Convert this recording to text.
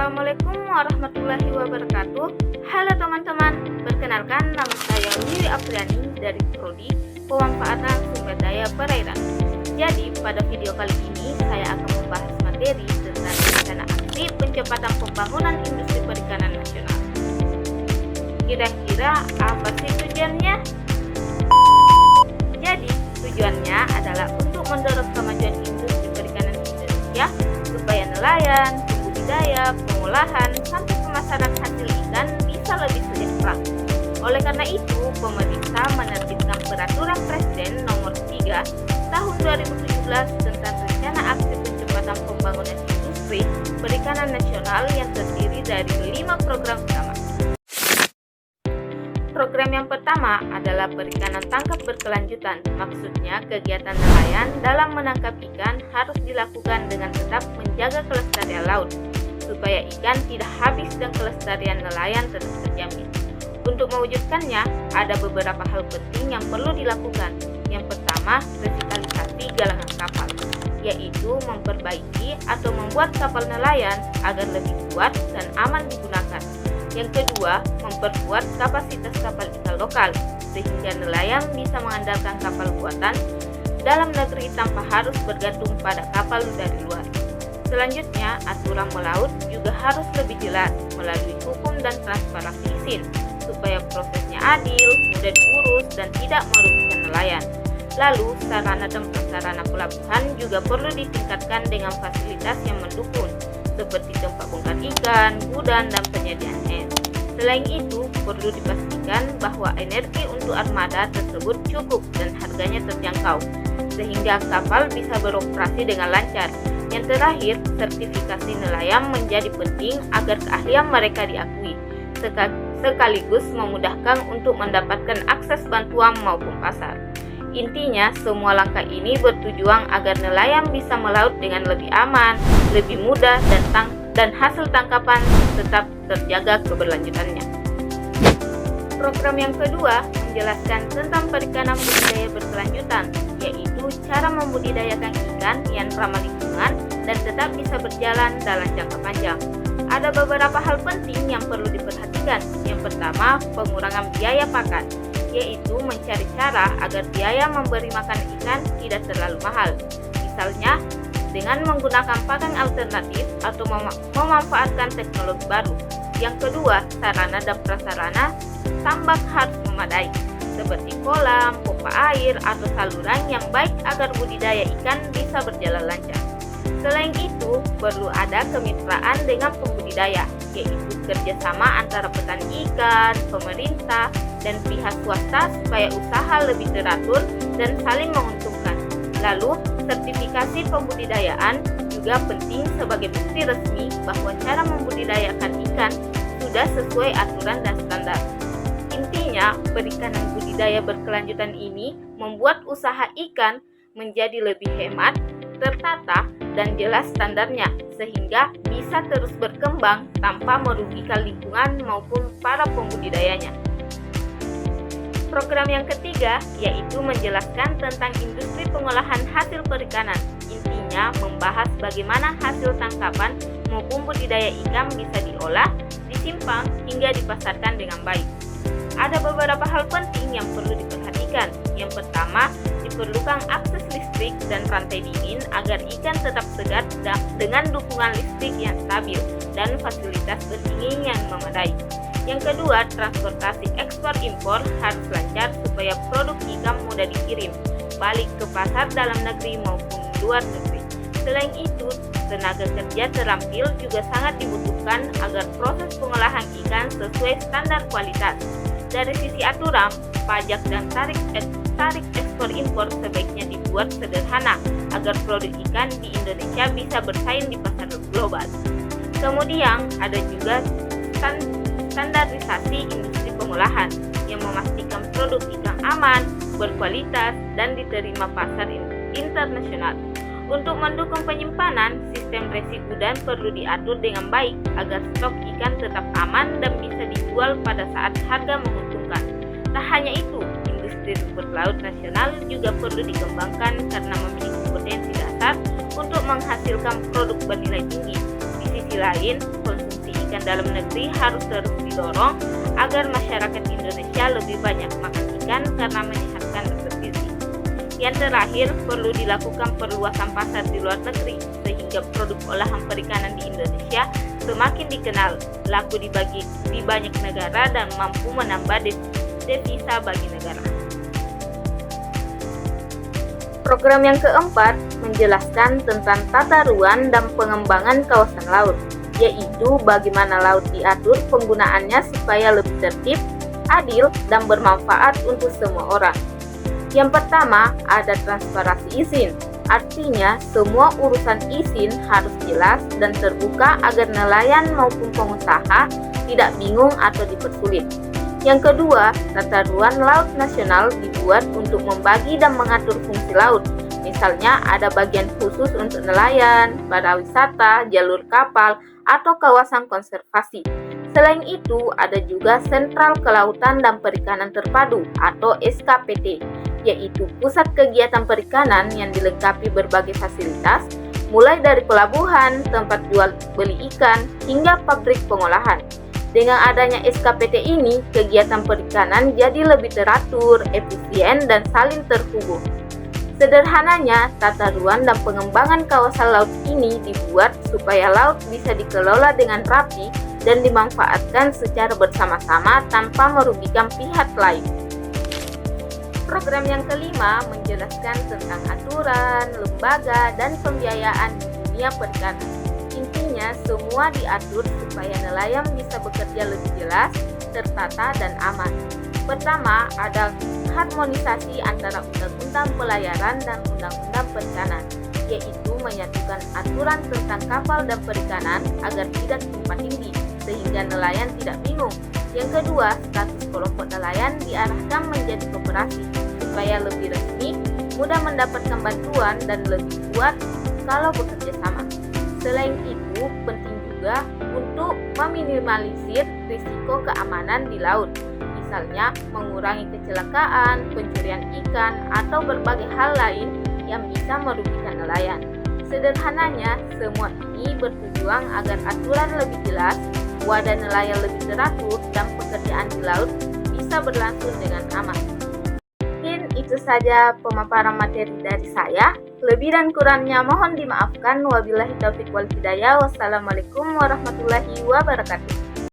Assalamualaikum warahmatullahi wabarakatuh. Halo teman-teman, perkenalkan nama saya Wiri Apriani dari Prodi Pemanfaatan Sumber Daya Perairan. Jadi pada video kali ini saya akan membahas materi tentang rencana aksi percepatan pembangunan industri perikanan nasional. Kira-kira apa sih tujuannya? Jadi tujuannya adalah untuk mendorong kemajuan industri perikanan Indonesia supaya nelayan, budidaya, pengolahan, sampai pemasaran hasil ikan bisa lebih sejahtera. Oleh karena itu, pemerintah menerbitkan Peraturan Presiden Nomor 3 Tahun 2017 tentang Rencana Aksi Percepatan Pembangunan Industri Perikanan Nasional yang terdiri dari 5 program utama. Program yang pertama adalah perikanan tangkap berkelanjutan. Maksudnya, kegiatan nelayan dalam menangkap ikan harus dilakukan dengan tetap menjaga kelestarian laut, supaya ikan tidak habis dan kelestarian nelayan tetap terjamin. Untuk mewujudkannya, ada beberapa hal penting yang perlu dilakukan. Yang pertama, revitalisasi galangan kapal, yaitu memperbaiki atau membuat kapal nelayan agar lebih kuat dan aman digunakan. Yang kedua, memperkuat kapasitas kapal ikan lokal, sehingga nelayan bisa mengandalkan kapal buatan dalam negeri tanpa harus bergantung pada kapal dari luar. Selanjutnya, aturan melaut juga harus lebih jelas melalui hukum dan transparansi izin, supaya prosesnya adil, mudah diurus, dan tidak merugikan nelayan. Lalu, sarana dan prasarana pelabuhan juga perlu ditingkatkan dengan fasilitas yang mendukung, seperti tempat bongkar ikan, gudang, dan penyediaan es. Selain itu, perlu dipastikan bahwa energi untuk armada tersebut cukup dan harganya terjangkau, sehingga kapal bisa beroperasi dengan lancar. Yang terakhir, sertifikasi nelayan menjadi penting agar keahlian mereka diakui, sekaligus memudahkan untuk mendapatkan akses bantuan maupun pasar. Intinya, semua langkah ini bertujuan agar nelayan bisa melaut dengan lebih aman, lebih mudah, dan hasil tangkapan tetap terjaga keberlanjutannya. Program yang kedua menjelaskan tentang perikanan budidaya berkelanjutan, yaitu cara membudidayakan ikan yang ramah lingkungan dan tetap bisa berjalan dalam jangka panjang. Ada beberapa hal penting yang perlu diperhatikan. Yang pertama, pengurangan biaya pakan, yaitu mencari cara agar biaya memberi makan ikan tidak terlalu mahal. Misalnya, dengan menggunakan pakan alternatif atau memanfaatkan teknologi baru. Yang kedua, sarana dan prasarana tambak harus memadai, seperti kolam, pompa air, atau saluran yang baik agar budidaya ikan bisa berjalan lancar. Selain itu, perlu ada kemitraan dengan pembudidaya, yaitu kerjasama antara petani ikan, pemerintah, dan pihak swasta supaya usaha lebih teratur dan saling menguntungkan. Lalu, sertifikasi pembudidayaan juga penting sebagai bukti resmi bahwa cara membudidayakan ikan sudah sesuai aturan dan standar. Intinya, perikanan budidaya berkelanjutan ini membuat usaha ikan menjadi lebih hemat, tertata, dan jelas standarnya, sehingga bisa terus berkembang tanpa merugikan lingkungan maupun para pembudidayanya. Program yang ketiga yaitu menjelaskan tentang industri pengolahan hasil perikanan. Intinya membahas bagaimana hasil tangkapan maupun budidaya ikan bisa diolah, disimpan, hingga dipasarkan dengan baik. Ada beberapa hal penting yang perlu diperhatikan. Yang pertama, diperlukan akses listrik dan rantai dingin agar ikan tetap segar dengan dukungan listrik yang stabil dan fasilitas pendingin yang memadai. Yang kedua, transportasi ekspor-impor harus lancar supaya produk ikan mudah dikirim balik ke pasar dalam negeri maupun luar negeri. Selain itu, tenaga kerja terampil juga sangat dibutuhkan agar proses pengolahan ikan sesuai standar kualitas. Dari sisi aturan, pajak dan tarif ekspor-impor sebaiknya dibuat sederhana agar produk ikan di Indonesia bisa bersaing di pasar global. Kemudian, ada juga standarisasi industri pengolahan yang memastikan produk ikan aman, berkualitas, dan diterima pasar internasional. Untuk mendukung penyimpanan, sistem resi gudang perlu diatur dengan baik agar stok ikan tetap aman dan bisa dijual pada saat harga menguntungkan. Tak hanya itu, industri rumput laut nasional juga perlu dikembangkan karena memiliki potensi dasar untuk menghasilkan produk bernilai tinggi. Di sisi lain, konsumsi ikan dalam negeri harus terus didorong agar masyarakat Indonesia lebih banyak makan ikan karena menyehatkan dan bergizi. Yang terakhir, perlu dilakukan perluasan pasar di luar negeri sehingga produk olahan perikanan di Indonesia semakin dikenal, laku di banyak negara dan mampu menambah devisa bagi negara. Program yang keempat menjelaskan tentang tata ruang dan pengembangan kawasan laut, yaitu bagaimana laut diatur penggunaannya supaya lebih tertib, adil, dan bermanfaat untuk semua orang. Yang pertama, ada transparansi izin. Artinya, semua urusan izin harus jelas dan terbuka agar nelayan maupun pengusaha tidak bingung atau dipersulit. Yang kedua, tata ruang laut nasional dibuat untuk membagi dan mengatur fungsi laut. Misalnya, ada bagian khusus untuk nelayan, pariwisata, jalur kapal, atau kawasan konservasi. Selain itu, ada juga Sentral Kelautan dan Perikanan Terpadu atau SKPT, yaitu pusat kegiatan perikanan yang dilengkapi berbagai fasilitas, mulai dari pelabuhan, tempat jual beli ikan, hingga pabrik pengolahan. Dengan adanya SKPT ini, kegiatan perikanan jadi lebih teratur, efisien, dan saling terhubung. Sederhananya, tata ruang dan pengembangan kawasan laut ini dibuat supaya laut bisa dikelola dengan rapi dan dimanfaatkan secara bersama-sama tanpa merugikan pihak lain. Program yang kelima menjelaskan tentang aturan, lembaga, dan pembiayaan di dunia perikanan. Intinya, semua diatur supaya nelayan bisa bekerja lebih jelas, tertata, dan aman. Pertama, ada harmonisasi antara undang-undang pelayaran dan undang-undang perikanan, yaitu menyatukan aturan tentang kapal dan perikanan agar tidak tumpang tindih, sehingga nelayan tidak bingung. Yang kedua, status kelompok nelayan diarahkan menjadi koperasi supaya lebih resmi, mudah mendapatkan bantuan, dan lebih kuat kalau bekerja sama. Selain itu, penting juga untuk meminimalisir risiko keamanan di laut, misalnya mengurangi kecelakaan, pencurian ikan, atau berbagai hal lain yang bisa merugikan nelayan. Sederhananya, semua ini bertujuan agar aturan lebih jelas, wadah nelayan lebih teratur, dan pekerjaan di laut bisa berlangsung dengan aman. Mungkin itu saja pemaparan materi dari saya. Lebih dan kurangnya mohon dimaafkan. Wabillahi taufiq wal hidayah. Wassalamualaikum warahmatullahi wabarakatuh.